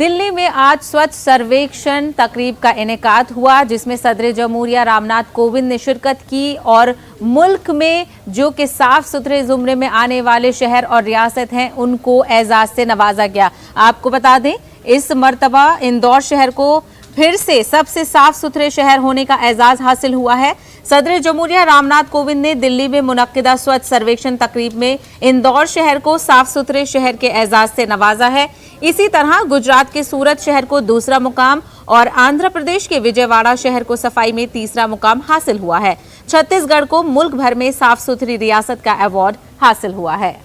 दिल्ली में आज स्वच्छ सर्वेक्षण तकरीब का इनेकाद हुआ, जिसमें सदर जमहूरिया रामनाथ कोविंद ने शिरकत की और मुल्क में जो कि साफ सुथरे जुमरे में आने वाले शहर और रियासत हैं उनको एजाज से नवाजा गया। आपको बता दें, इस मर्तबा इंदौर शहर को फिर से सबसे साफ सुथरे शहर होने का एजाज हासिल हुआ है। सदर जमहूरिया रामनाथ कोविंद ने दिल्ली में मुनक्किदा स्वच्छ सर्वेक्षण तकरीब में इंदौर शहर को साफ सुथरे शहर के एजाज से नवाजा है। इसी तरह गुजरात के सूरत शहर को दूसरा मुकाम और आंध्र प्रदेश के विजयवाड़ा शहर को सफाई में तीसरा मुकाम हासिल हुआ है। छत्तीसगढ़ को मुल्क भर में साफ सुथरी रियासत का अवार्ड हासिल हुआ है।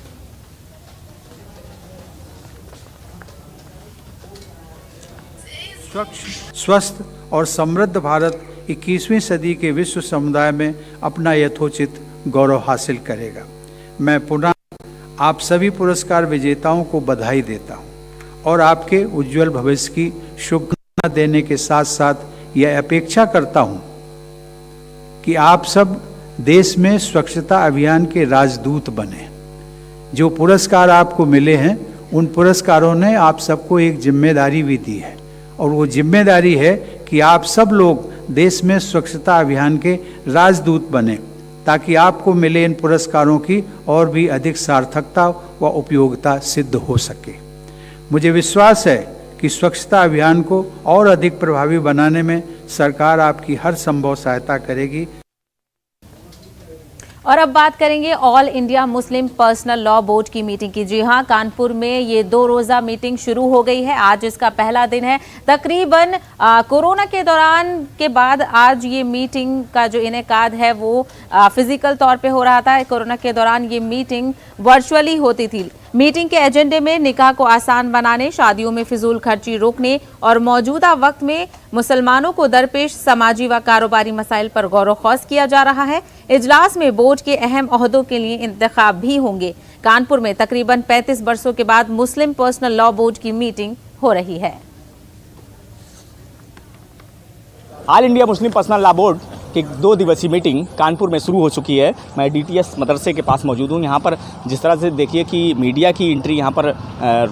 स्वस्थ और समृद्ध भारत 21वीं सदी के विश्व समुदाय में अपना यथोचित गौरव हासिल करेगा। मैं पुनः आप सभी पुरस्कार विजेताओं को बधाई देता हूं और आपके उज्जवल भविष्य की शुभकामना देने के साथ साथ यह अपेक्षा करता हूं कि आप सब देश में स्वच्छता अभियान के राजदूत बने। जो पुरस्कार आपको मिले हैं, उन पुरस्कारों ने आप सबको एक जिम्मेदारी भी दी है और वो जिम्मेदारी है कि आप सब लोग देश में स्वच्छता अभियान के राजदूत बने, ताकि आपको मिले इन पुरस्कारों की और भी अधिक सार्थकता व उपयोगिता सिद्ध हो सके। मुझे विश्वास है कि स्वच्छता अभियान को और अधिक प्रभावी बनाने में सरकार आपकी हर संभव सहायता करेगी। और अब बात करेंगे all India Muslim personal law board की मीटिंग की। जी हां, कानपुर में ये 2 रोजा मीटिंग शुरू हो गई है। आज इसका पहला दिन है। तकरीबन कोरोना के दौरान के बाद आज ये मीटिंग का जो इनेकाद है वो फिजिकल तौर पे हो रहा था। कोरोना के दौरान ये मीटिंग वर्चुअली होती थी। मीटिंग के एजेंडे में निकाह को आसान बनाने, शादियों में फिजूल खर्ची रोकने और मौजूदा वक्त में मुसलमानों को दरपेश समाजी व कारोबारी मसाइल पर गौर खौज किया जा रहा है। इजलास में बोर्ड के अहम ओहदों के लिए इंतखाब भी होंगे। कानपुर में तकरीबन 35 वर्षों के बाद मुस्लिम पर्सनल लॉ बोर्ड की मीटिंग हो रही है। All India Muslim personal law board की 2 दिवसीय मीटिंग कानपुर में शुरू हो चुकी है। मैं डीटीएस मदरसे के पास मौजूद हूँ। यहाँ पर जिस तरह से देखिए कि मीडिया की एंट्री यहाँ पर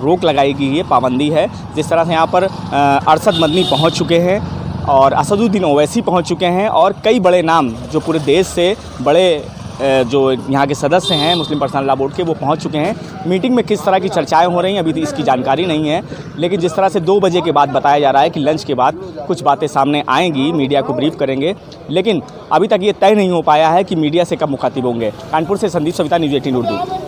रोक लगाई गई है, पाबंदी है। जिस तरह से यहाँ पर अरशद मदनी पहुँच चुके हैं और असदुद्दीन ओवैसी पहुँच चुके हैं और कई बड़े नाम जो पूरे देश से बड़े जो यहाँ के सदस्य हैं मुस्लिम पर्सनल लॉ बोर्ड के, वो पहुँच चुके हैं। मीटिंग में किस तरह की चर्चाएं हो रही हैं अभी इसकी जानकारी नहीं है, लेकिन जिस तरह से 2 बजे के बाद बताया जा रहा है कि लंच के बाद कुछ बातें सामने आएंगी, मीडिया को ब्रीफ करेंगे, लेकिन अभी तक ये तय नहीं हो पाया है कि मीडिया से कब मुखातिब होंगे। कानपुर से संदीप सविता, न्यूज़ 18 उर्दू।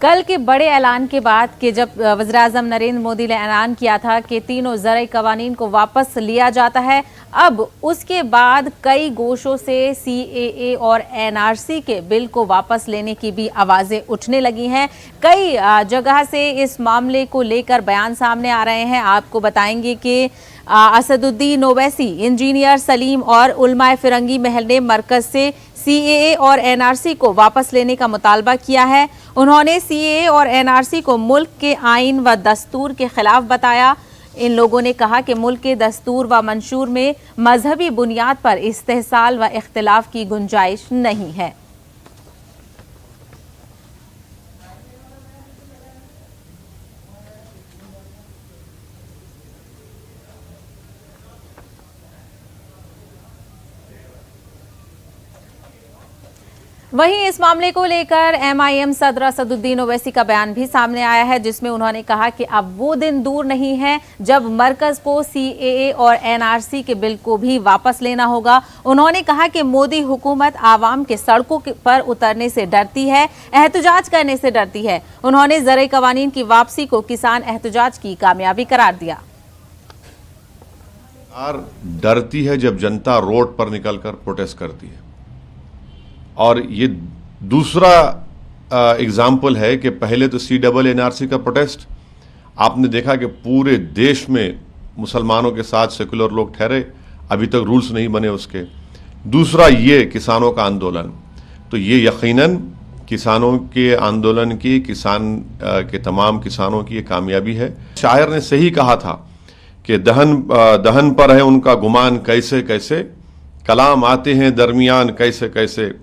कल के बड़े ऐलान के बाद कि जब वज़ीर-ए-आज़म नरेंद्र मोदी ने ऐलान किया था कि तीनों ज़रई कवानीन को वापस लिया जाता है, अब उसके बाद कई गोशों से CAA और NRC के बिल को वापस लेने की भी आवाज़ें उठने लगी हैं। कई जगह से इस मामले को लेकर बयान सामने आ रहे हैं। आपको बताएंगे कि असदुद्दीन ओवैसी, इंजीनियर सलीम और उलमाए फिरंगी महल ने मरकज़ से CAA और NRC को वापस लेने का मुतालबा किया है। उन्होंने CAA और NRC को मुल्क के आइन व दस्तूर के खिलाफ बताया। इन लोगों ने कहा कि मुल्क के दस्तूर व मंशूर में मजहबी बुनियाद पर इस्तेहसाल व इख्तिलाफ की गुंजाइश नहीं है। वहीं इस मामले को लेकर MIM सदर असदुद्दीन ओवैसी का बयान भी सामने आया है, जिसमें उन्होंने कहा कि अब वो दिन दूर नहीं है जब मरकज को CAA और NRC के बिल को भी वापस लेना होगा। उन्होंने कहा कि मोदी हुकूमत आवाम के सड़कों पर उतरने से डरती है, एहतजाज करने से डरती है। उन्होंने ज़रई कवानीन की वापसी को किसान एहतजाज की कामयाबी करार दिया। डरती है जब जनता रोड पर निकलकर प्रोटेस्ट करती है, और ये दूसरा एग्जाम्पल है कि पहले तो CAA NRC का प्रोटेस्ट आपने देखा कि पूरे देश में मुसलमानों के साथ सेकुलर लोग ठहरे, अभी तक रूल्स नहीं बने उसके। दूसरा ये किसानों का आंदोलन, तो ये यकीनन किसानों के आंदोलन की, किसान के तमाम किसानों की ये कामयाबी है। शायर ने सही कहा था कि दहन पर है उनका गुमान कैसे कैसे, कलाम आते हैं दरमियान कैसे कैसे,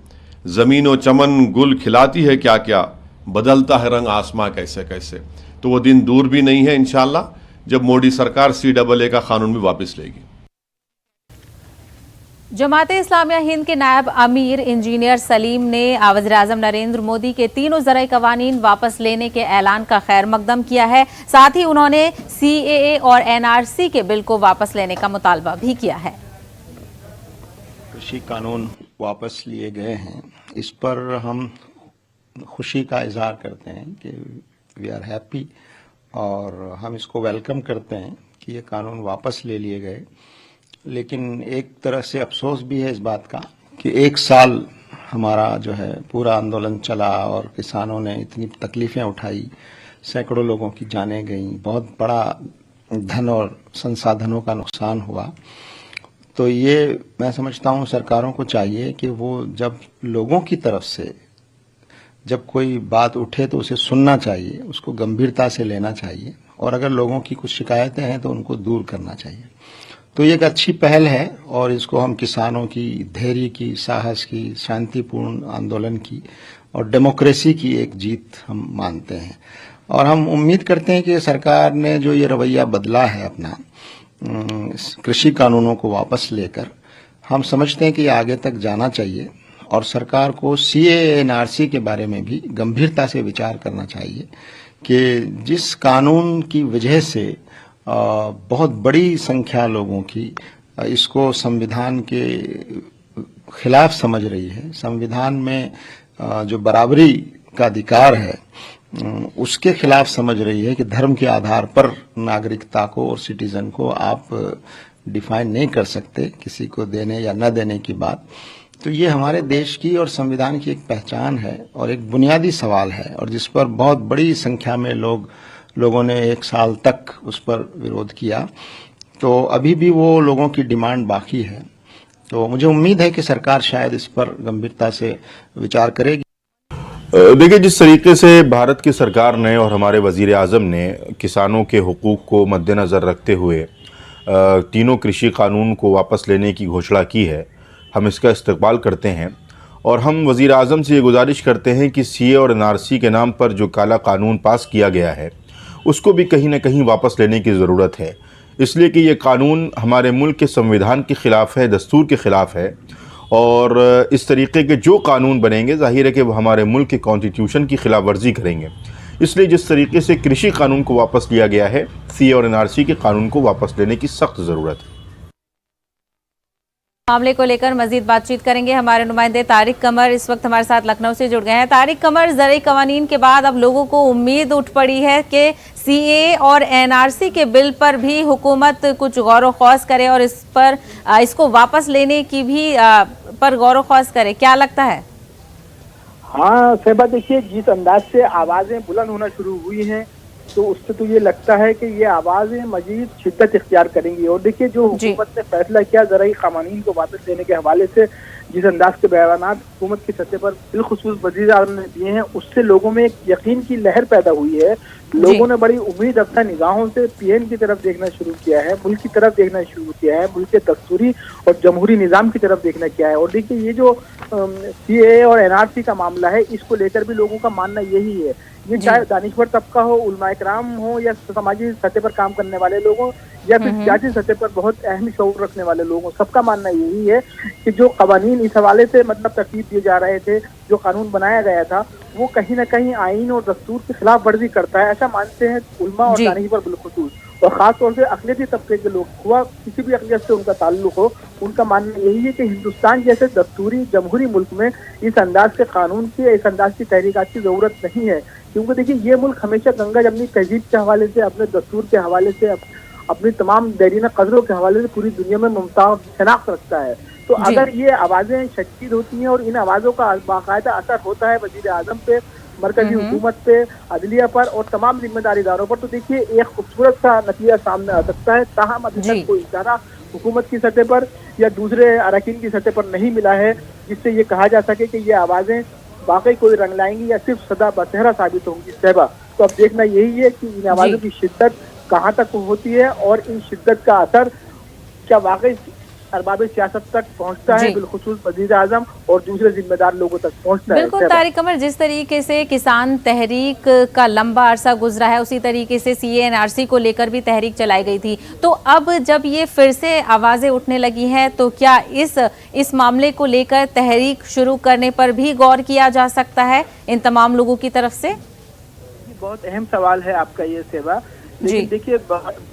ज़मीनो चमन गुल खिलाती है क्या क्या, बदलता है रंग आसमां कैसे कैसे। तो वो दिन दूर भी नहीं है इंशाल्लाह जब मोदी सरकार CAA का कानून भी वापस लेगी। जमाते इस्लामिया हिंद के नायब अमीर इंजीनियर सलीम ने वज़ीर-ए-आज़म नरेंद्र मोदी के तीनों ज़राई कवानीन वापस लेने के ऐलान का खैर मकदम किया है। साथ ही उन्होंने CAA और NRC के बिल को वापस लेने का मुतालबा भी किया है। कृषि कानून वापस लिए गए हैं, इस पर हम खुशी का इजहार करते हैं कि वी आर हैप्पी और हम इसको वेलकम करते हैं कि ये कानून वापस ले लिए गए। लेकिन एक तरह से अफसोस भी है इस बात का कि 1 साल हमारा जो है पूरा आंदोलन चला और किसानों ने इतनी तकलीफें उठाई, सैकड़ों लोगों की जानें गईं, बहुत बड़ा धन और संसाधनों का नुकसान हुआ। तो ये मैं समझता हूँ सरकारों को चाहिए कि वो जब लोगों की तरफ से जब कोई बात उठे तो उसे सुनना चाहिए, उसको गंभीरता से लेना चाहिए और अगर लोगों की कुछ शिकायतें हैं तो उनको दूर करना चाहिए। तो ये एक अच्छी पहल है और इसको हम किसानों की धैर्य की, साहस की, शांतिपूर्ण आंदोलन की और डेमोक्रेसी की एक जीत हम मानते हैं। और हम उम्मीद करते हैं कि सरकार ने जो ये रवैया बदला है अपना कृषि कानूनों को वापस लेकर, हम समझते हैं कि आगे तक जाना चाहिए और सरकार को CAA NRC के बारे में भी गंभीरता से विचार करना चाहिए कि जिस कानून की वजह से बहुत बड़ी संख्या लोगों की इसको संविधान के खिलाफ समझ रही है, संविधान में जो बराबरी का अधिकार है उसके खिलाफ समझ रही है कि धर्म के आधार पर नागरिकता को और सिटीजन को आप डिफाइन नहीं कर सकते, किसी को देने या न देने की बात। तो ये हमारे देश की और संविधान की एक पहचान है और एक बुनियादी सवाल है और जिस पर बहुत बड़ी संख्या में लोगों ने 1 साल तक उस पर विरोध किया। तो अभी भी वो लोगों की डिमांड बाकी है। तो मुझे उम्मीद है कि सरकार शायद इस पर गंभीरता से विचार करेगी। देखिए, जिस तरीके से भारत की सरकार ने और हमारे वजीर आज़म ने किसानों के हुकूक को मद्देनज़र रखते हुए तीनों कृषि कानून को वापस लेने की घोषणा की है, हम इसका इस्तकबाल करते हैं और हम वज़ीर आज़म से ये गुजारिश करते हैं कि CAA और NRC के नाम पर जो काला कानून पास किया गया है उसको भी कहीं ना कहीं वापस लेने की ज़रूरत है, इसलिए कि ये कानून हमारे मुल्क के संविधान के ख़िलाफ़ है, दस्तूर के ख़िलाफ़ है और इस तरीके के जो कानून बनेंगे ज़ाहिर है कि वो हमारे मुल्क के कॉन्स्टिट्यूशन की खिलाफ वर्जी करेंगे। इसलिए जिस तरीके से कृषि कानून को वापस लिया गया है, CAA और NRC के कानून को वापस लेने की सख्त ज़रूरत है। मामले को लेकर मजीद बातचीत करेंगे। हमारे नुमाइंदे तारिक कमर इस वक्त हमारे साथ लखनऊ से जुड़ गए हैं। तारिक कमर, ज़राई कवानीन के बाद अब लोगों को उम्मीद उठ पड़ी है कि CAA और NRC के बिल पर भी हुकूमत कुछ गौर ख्वास करे और इसको वापस लेने की भी पर गौर ख्वास करे। क्या लगता है? हाँ सहबा, देखिए जिस अंदाज से आवाजें बुलंद होना शुरू हुई हैं तो उससे तो ये लगता है कि ये आवाजें मजीद शिद्दत इख्तियार करेंगी। और देखिए जो हुकूमत ने फैसला किया ज़राई क़वानीन को वापस लेने के हवाले से, जिस अंदाज के बयानात हुकूमत की सतह पर बिलखुसूस वज़ीर आज़म ने दिए हैं, उससे लोगों में एक यकीन की लहर पैदा हुई है। लोगों ने बड़ी उम्मीद अपना निगाहों से PM की तरफ देखना शुरू किया है, मुल्क की तरफ देखना शुरू किया है, मुल्क के दस्तूरी और जमहूरी निज़ाम की तरफ देखना किया है। और देखिए ये जो CAA और NRC का मामला है, इसको लेकर भी लोगों का मानना यही है, ये चाहे दानिश्वर तबका हो, उलमाए किराम हो या समाजी सतह पर काम करने वाले लोग हों या फिर सियासी सतह पर बहुत अहम शऊर रखने वाले लोग हों, सबका मानना यही है कि जो कवानीन इस हवाले से मतलब तरतीब दिए जा रहे थे, जो कानून बनाया गया था, वो कहीं ना कहीं आईन और दस्तूर के खिलाफ वर्जी करता है। ऐसा मानते हैं उलमा और दानिश्वर बिलखुसूस, और खासतौर से अक़लियती तबके के लोग, हुआ किसी भी अक़लियत से उनका ताल्लुक हो, उनका मानना यही है कि हिंदुस्तान जैसे दस्तूरी जमहूरी मुल्क में इस अंदाज के कानून की, इस अंदाज की तहरीकात की ज़रूरत नहीं है। क्योंकि देखिए ये मुल्क हमेशा गंगा जमनी तहजीब के हवाले से, अपने दस्तूर के हवाले से, अपनी तमाम देरीना कदरों के हवाले से पूरी दुनिया में मुमताज़ शनाख्त रखता है। तो अगर ये आवाज़ें शदीद होती हैं और इन आवाज़ों का बाकायदा असर होता है वज़ीर आज़म पे, मरकजी हुकूमत पे, अदलिया पर और तमाम जिम्मेदार इदारों पर, तो देखिए एक खूबसूरत सा नतीजा सामने आ सकता है। ताहम अभी तक कोई इशारा हुकूमत की सतह पर या दूसरे अरकान की सतह पर नहीं मिला है जिससे ये कहा जा सके कि ये आवाज़ें वाकई कोई रंग लाएंगी या सिर्फ सदा बसेहरा साबित होंगी। सहबा, तो अब देखना यही है कि इन आवाज़ों की शिद्दत कहाँ तक होती है और इन शिद्दत का असर क्या वाकई अरबाब सियासत तक पहुंचता है, जी। बिलखुसूस वजीर आजम और दूसरे जिम्मेदार लोगों तक पहुंचता है। बिल्कुल तारिक कमर, जिस तरीके से किसान तहरीक का लंबा अरसा गुजरा है, उसी तरीके से CA-NRC को लेकर भी तहरीक चलाई गई थी। तो अब जब ये फिर से आवाजें उठने लगी हैं, तो क्या इस मामले को लेकर तहरीक शुरू करने पर भी गौर किया जा सकता है इन तमाम लोगों की तरफ से? बहुत अहम सवाल है आपका ये सेवा। लेकिन देखिए,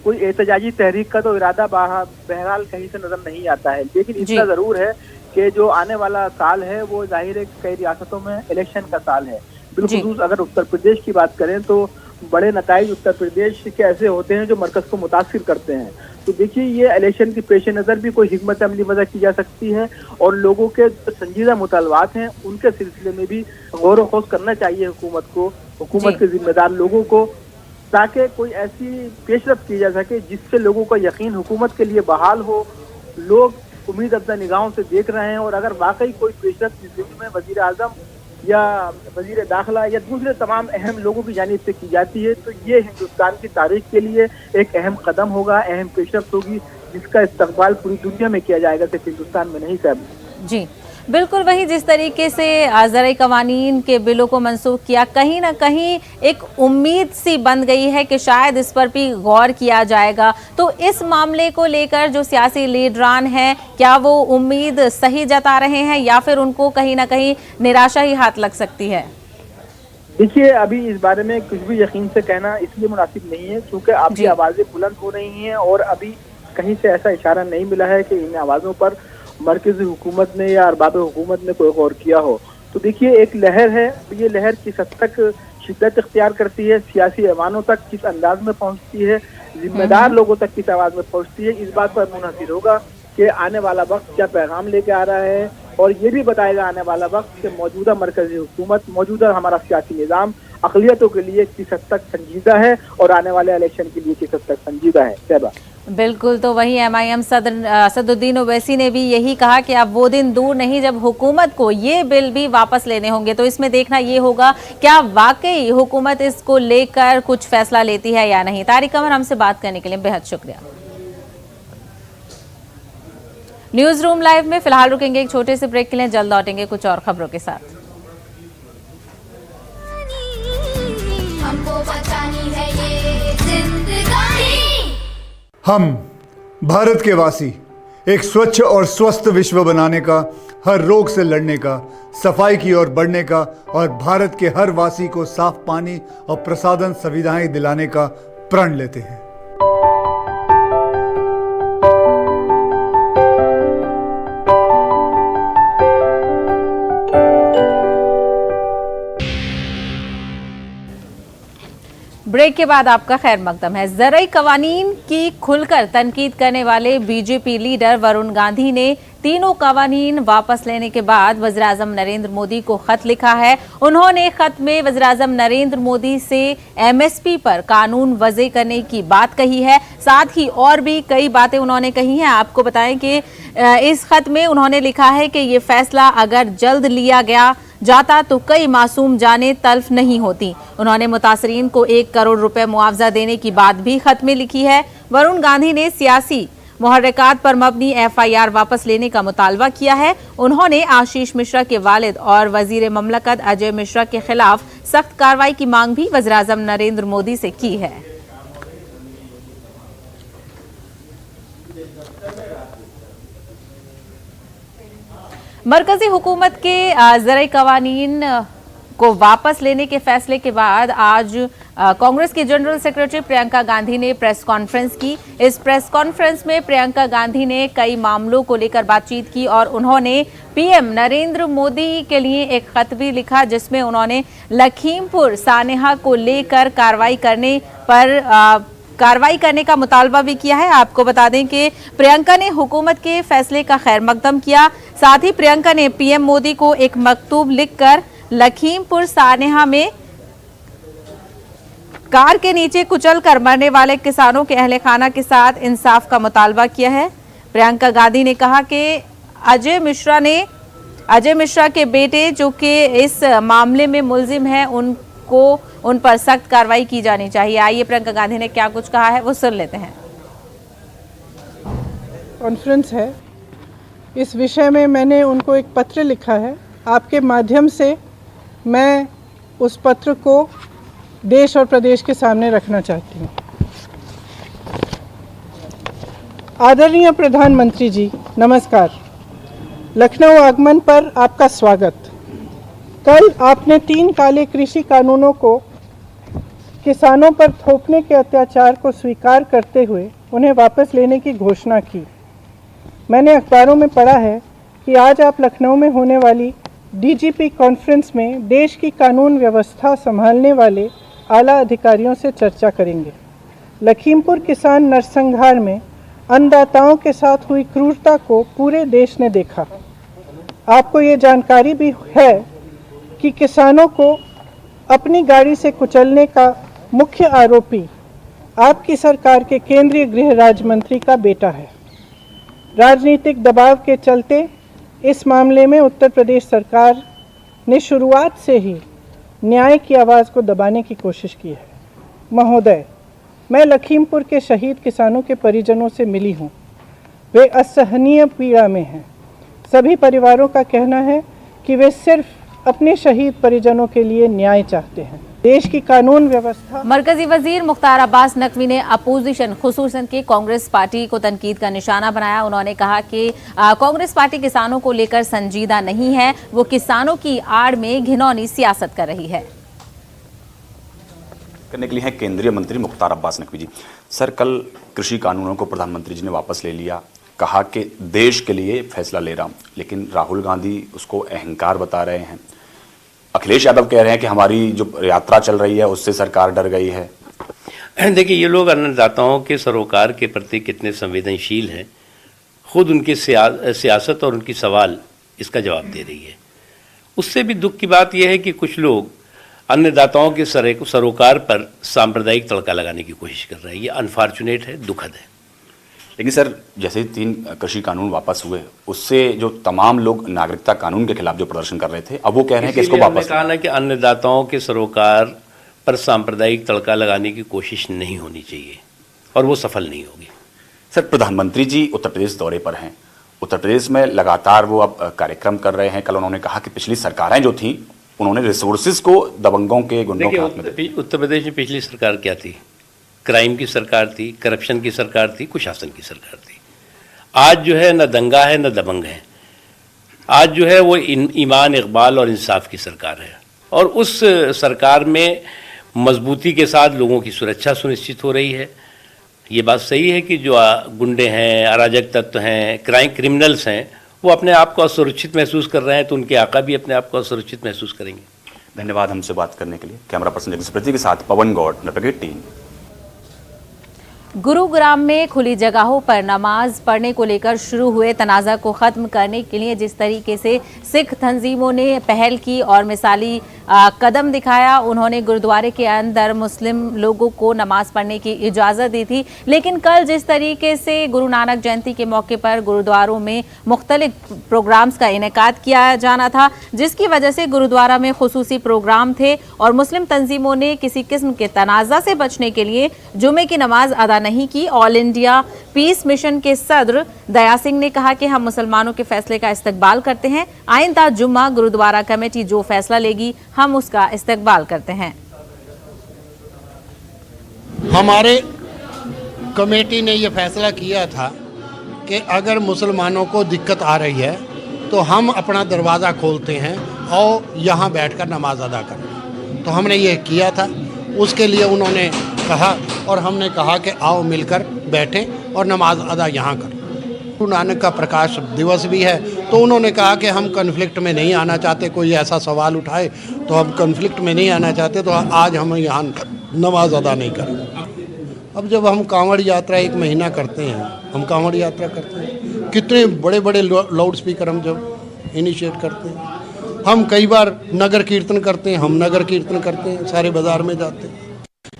कोई एहतजाजी तहरीक का तो इरादा बहरहाल कहीं से नजर नहीं आता है। लेकिन इतना जरूर है कि जो आने वाला साल है वो जाहिर है कई रियासतों में इलेक्शन का साल है। बिलखुसूस अगर उत्तर प्रदेश की बात करें तो बड़े नताइज उत्तर प्रदेश के ऐसे होते हैं जो मरकज को मुतासिर करते हैं। तो देखिए, ये इलेक्शन के पेश नज़र भी कोई हिकमत अमली वजह की जा सकती है और लोगों के संजीदा मुतालबात हैं उनके सिलसिले में भी गौर व खौज करना चाहिए हुकूमत को, हुकूमत के जिम्मेदार लोगों को, ताकि कोई ऐसी पेशरफ्त की जा सके जिससे लोगों का यकीन हुकूमत के लिए बहाल हो। लोग उम्मीद अफजा निगाहों से देख रहे हैं और अगर वाकई कोई पेशरफ्त इस ज़िले में वजीर आजम या वजीर दाखिला या दूसरे तमाम अहम लोगों की जानिब से की जाती है तो ये हिंदुस्तान की तारीख के लिए एक अहम कदम होगा, अहम पेशरफ्त होगी, जिसका इस्तकबाल पूरी दुनिया में किया जाएगा, सिर्फ हिंदुस्तान में नहीं साहब। जी बिल्कुल, वही जिस तरीके से ज़राई कवानीन के बिलों को मनसूख किया, कहीं ना कहीं एक उम्मीद सी बन गई है कि शायद इस पर भी गौर किया जाएगा। तो इस मामले को लेकर जो सियासी लीडरान हैं, क्या वो उम्मीद सही जता रहे हैं या फिर उनको कहीं ना कहीं निराशा ही हाथ लग सकती है? देखिए, अभी इस बारे में कुछ भी यकीन से कहना इसलिए मुनासिब नहीं है क्योंकि अभी आवाज़ें बुलंद हो रही हैं और अभी कहीं से ऐसा इशारा नहीं मिला है कि इन आवाज़ों पर मरकजी हुकूमत ने या अरबाब हुकूमत ने कोई गौर किया हो। तो देखिए, एक लहर है, ये लहर किस हद तक शिद्दत इख्तियार करती है, सियासी ऐवानों तक किस अंदाज में पहुंचती है, जिम्मेदार लोगों तक किस आवाज़ में पहुंचती है, इस बात पर मुनहसर होगा कि आने वाला वक्त क्या पैगाम लेके आ रहा है। और ये भी बताएगा आने वाला वक्त कि मौजूदा मरकजी हुकूमत, मौजूदा हमारा सियासी निज़ाम अक़लियतों के लिए किस हद तक संजीदा है और आने वाले इलेक्शन के लिए किस हद तक संजीदा है। सहबा बिल्कुल, तो वही MIM सदर असदुद्दीन ओवैसी ने भी यही कहा कि अब वो दिन दूर नहीं जब हुकूमत को ये बिल भी वापस लेने होंगे। तो इसमें देखना ये होगा क्या वाकई हुकूमत इसको लेकर कुछ फैसला लेती है या नहीं। तारिक कमर, हमसे बात करने के लिए बेहद शुक्रिया। न्यूज रूम लाइव में फिलहाल रुकेंगे एक छोटे से ब्रेक के लिए, जल्द लौटेंगे कुछ और खबरों के साथ। हमको बचानी है ये जिंदगानी। हम भारत के वासी एक स्वच्छ और स्वस्थ विश्व बनाने का, हर रोग से लड़ने का, सफाई की ओर बढ़ने का और भारत के हर वासी को साफ पानी और प्रसाधन सुविधाएं दिलाने का प्रण लेते हैं। ब्रेक के बाद आपका खैर मकदम है। ज़राई कवानीन की खुलकर तनकीद करने वाले बीजेपी लीडर वरुण गांधी ने तीनों कवानीन वापस लेने के बाद वज़ीर-ए-आज़म नरेंद्र मोदी को खत लिखा है। उन्होंने खत में वज़ीर-ए-आज़म नरेंद्र मोदी से MSP पर कानून वज़े करने की बात कही है। साथ ही और भी कई बातें उन्होंने कही हैं। आपको बताएं कि इस खत में उन्होंने लिखा है कि ये फैसला अगर जल्द लिया गया जाता तो कई मासूम जानें तल्फ नहीं होती। उन्होंने मुतासरीन को 1 करोड़ रुपए मुआवजा देने की बात भी खत में लिखी है। वरुण गांधी ने सियासी मुहर्रिकात पर मबनी FIR वापस लेने का मुतालबा किया है। उन्होंने आशीष मिश्रा के वालिद और वजीर ममलकत अजय मिश्रा के खिलाफ सख्त कार्रवाई की मांग भी वज़ीर-ए-आज़म नरेंद्र मोदी से की है। मरकजी हुकूमत के ज़राई कवानीन को वापस लेने के फैसले के बाद आज कांग्रेस की जनरल सेक्रेटरी प्रियंका गांधी ने प्रेस कॉन्फ्रेंस की। इस प्रेस कॉन्फ्रेंस में प्रियंका गांधी ने कई मामलों को लेकर बातचीत की और उन्होंने PM नरेंद्र मोदी के लिए एक खत भी लिखा, जिसमें उन्होंने लखीमपुर सानेहा को लेकर कार्रवाई करने का मुतालबा भी किया है। आपको बता दें कि प्रियंका ने हुकूमत के फैसले का खैर मकदम किया। साथ ही प्रियंका ने PM मोदी को एक मकतूब लिखकर लखीमपुर सानेहा में कार के नीचे कुचल कर मरने वाले किसानों के अहले खाना के साथ इंसाफ का मुतालबा किया है। प्रियंका गांधी ने कहा कि अजय मिश्रा के बेटे जो कि इस मामले में मुलजिम हैं, उन पर सख्त कार्रवाई की जानी चाहिए। आइए प्रियंका गांधी ने क्या कुछ कहा है वो सुन लेते हैं। कॉन्फ्रेंस है इस विषय में मैंने उनको एक पत्र लिखा है। आपके माध्यम से मैं उस पत्र को देश और प्रदेश के सामने रखना चाहती हूँ। आदरणीय प्रधानमंत्री जी, नमस्कार। लखनऊ आगमन पर आपका स्वागत। कल आपने 3 काले कृषि कानूनों को किसानों पर थोपने के अत्याचार को स्वीकार करते हुए उन्हें वापस लेने की घोषणा की। मैंने अखबारों में पढ़ा है कि आज आप लखनऊ में होने वाली डीजीपी कॉन्फ्रेंस में देश की कानून व्यवस्था संभालने वाले आला अधिकारियों से चर्चा करेंगे। लखीमपुर किसान नरसंहार में अन्नदाताओं के साथ हुई क्रूरता को पूरे देश ने देखा। आपको ये जानकारी भी है कि किसानों को अपनी गाड़ी से कुचलने का मुख्य आरोपी आपकी सरकार के केंद्रीय गृह राज्य मंत्री का बेटा है। राजनीतिक दबाव के चलते इस मामले में उत्तर प्रदेश सरकार ने शुरुआत से ही न्याय की आवाज़ को दबाने की कोशिश की है। महोदय, मैं लखीमपुर के शहीद किसानों के परिजनों से मिली हूँ। वे असहनीय पीड़ा में हैं। सभी परिवारों का कहना है कि वे सिर्फ अपने शहीद परिजनों के लिए न्याय चाहते हैं। देश की कानून व्यवस्था। मरकजी वजीर मुख्तार अब्बास नकवी ने अपोजिशन खुसूसन के कांग्रेस पार्टी को तनकीद का निशाना बनाया। उन्होंने कहा कि कांग्रेस पार्टी किसानों को लेकर संजीदा नहीं है, वो किसानों की आड़ में घिनौनी सियासत कर रही है। करने के लिए हैं केंद्रीय मंत्री मुख्तार अब्बास नकवी जी। सर, कल कृषि कानूनों को प्रधानमंत्री जी ने वापस ले लिया, कहा कि देश के लिए फैसला ले रहा हूं, लेकिन राहुल गांधी उसको अहंकार बता रहे हैं। अखिलेश यादव कह रहे हैं कि हमारी जो यात्रा चल रही है उससे सरकार डर गई है। देखिए, ये लोग अन्नदाताओं के सरोकार के प्रति कितने संवेदनशील हैं, खुद उनकी सियासत और उनकी सवाल इसका जवाब दे रही है। उससे भी दुख की बात यह है कि कुछ लोग अन्नदाताओं के सरोकार पर सांप्रदायिक तड़का लगाने की कोशिश कर रहे हैं। ये अनफॉर्चुनेट है, दुखद है। लेकिन सर, जैसे 3 कृषि कानून वापस हुए, उससे जो तमाम लोग नागरिकता कानून के खिलाफ जो प्रदर्शन कर रहे थे, अब वो कह रहे हैं कि इसको वापस। कहा ना कि अन्नदाताओं के सरोकार पर सांप्रदायिक तड़का लगाने की कोशिश नहीं होनी चाहिए और वो सफल नहीं होगी। सर, प्रधानमंत्री जी उत्तर प्रदेश दौरे पर हैं। उत्तर प्रदेश में लगातार वो अब कार्यक्रम कर रहे हैं। कल उन्होंने कहा कि पिछली सरकारें जो थी उन्होंने रिसोर्सेज को दबंगों के गुंडों के हाथ में। उत्तर प्रदेश में पिछली सरकार क्या थी? क्राइम की सरकार थी, करप्शन की सरकार थी, कुशासन की सरकार थी। आज जो है न दंगा है न दबंग है। आज जो है वो ईमान, इकबाल और इंसाफ की सरकार है और उस सरकार में मजबूती के साथ लोगों की सुरक्षा सुनिश्चित हो रही है। ये बात सही है कि जो गुंडे हैं, अराजक तत्व हैं, क्रिमिनल्स हैं, वो अपने आप को असुरक्षित महसूस कर रहे हैं, तो उनके आका भी अपने आप को असुरक्षित महसूस करेंगे। धन्यवाद हमसे बात करने के लिए। कैमरा पर्सन जगदीश के साथ पवन गौड़, नेटवर्क 18। गुरुग्राम में खुली जगहों पर नमाज पढ़ने को लेकर शुरू हुए तनाज़ा को ख़त्म करने के लिए जिस तरीके से सिख तंजीमों ने पहल की और मिसाली कदम दिखाया, उन्होंने गुरुद्वारे के अंदर मुस्लिम लोगों को नमाज पढ़ने की इजाज़त दी थी। लेकिन कल जिस तरीके से गुरु नानक जयंती के मौके पर गुरुद्वारों में मुख्तलिफ प्रोग्राम्स का इनेकाद किया जाना था, जिसकी वजह से गुरुद्वारा में खुसूसी प्रोग्राम थे और मुस्लिम तंजीमों ने किसी किस्म के तनाज़ा से बचने के लिए जुमे की नमाज अदा नहीं की। ऑल इंडिया पीस मिशन के सदर दया सिंह ने कहा कि हम मुसलमानों के फैसले का इस्तकबाल करते हैं। आइंदा जुम्मा गुरुद्वारा कमेटी जो फैसला लेगी हम उसका इस्तकबाल करते हैं। हमारे कमेटी ने यह फैसला किया था कि अगर मुसलमानों को दिक्कत आ रही है तो हम अपना दरवाज़ा खोलते हैं और यहाँ बैठकर नमाज अदा करें। तो हमने ये किया था, उसके लिए उन्होंने कहा और हमने कहा कि आओ मिलकर बैठें और नमाज अदा यहाँ करें। गुरु नानक का प्रकाश दिवस भी है, तो उन्होंने कहा कि हम कन्फ्लिक्ट में नहीं आना चाहते। कोई ऐसा सवाल उठाए तो हम कन्फ्लिक्ट में नहीं आना चाहते, तो आज हम यहाँ नमाज अदा नहीं करें। अब जब हम कांवड़ यात्रा 1 महीना करते हैं, हम कांवड़ यात्रा करते हैं, कितने बड़े बड़े लाउड स्पीकर हम जब इनिशिएट करते हैं, हम कई बार नगर कीर्तन करते हैं, हम नगर कीर्तन करते हैं, सारे बाजार में जाते हैं।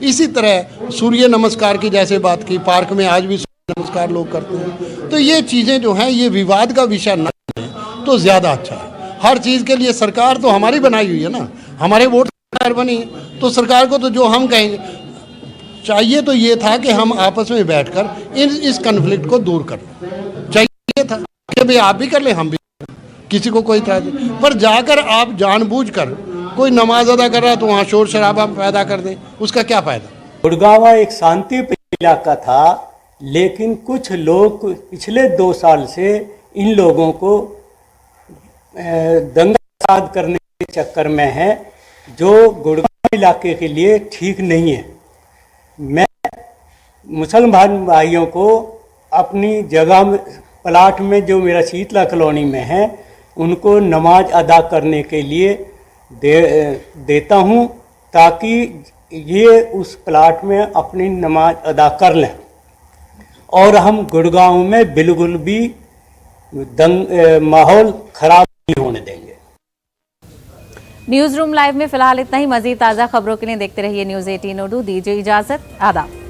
इसी तरह सूर्य नमस्कार की जैसे बात की, पार्क में आज भी सूर्य नमस्कार लोग करते हैं। तो ये चीज़ें जो हैं ये विवाद का विषय न है तो ज़्यादा अच्छा है। हर चीज़ के लिए सरकार तो हमारी बनाई हुई है ना, हमारे वोट सरकार बनी है, तो सरकार को तो जो हम कहेंगे चाहिए तो ये था कि हम आपस में बैठकर इस कन्फ्लिक्ट को दूर कर चाहिए था कि भाई आप भी कर ले हम भी कर लें, किसी को कोई इतराज नहीं। पर जाकर आप जानबूझकर कोई नमाज अदा कर रहा है तो वहाँ शोर शराबा पैदा कर दें, उसका क्या फ़ायदा। गुड़गांव एक शांति इलाका था, लेकिन कुछ लोग पिछले 2 साल से इन लोगों को दंगा फसाद करने के चक्कर में है, जो गुड़गांव इलाके के लिए ठीक नहीं है। मैं मुसलमान भाइयों को अपनी जगह में, प्लाट में जो मेरा शीतला कॉलोनी में है, उनको नमाज अदा करने के लिए देता हूं, ताकि ये उस प्लाट में अपनी नमाज अदा कर लें और हम गुड़गांव में बिल्कुल भी माहौल खराब नहीं होने देंगे। न्यूज रूम लाइव में फिलहाल इतना ही। मजीद ताज़ा खबरों के लिए देखते रहिए न्यूज़ 18 उर्दू। दीजिए इजाजत, आदाब।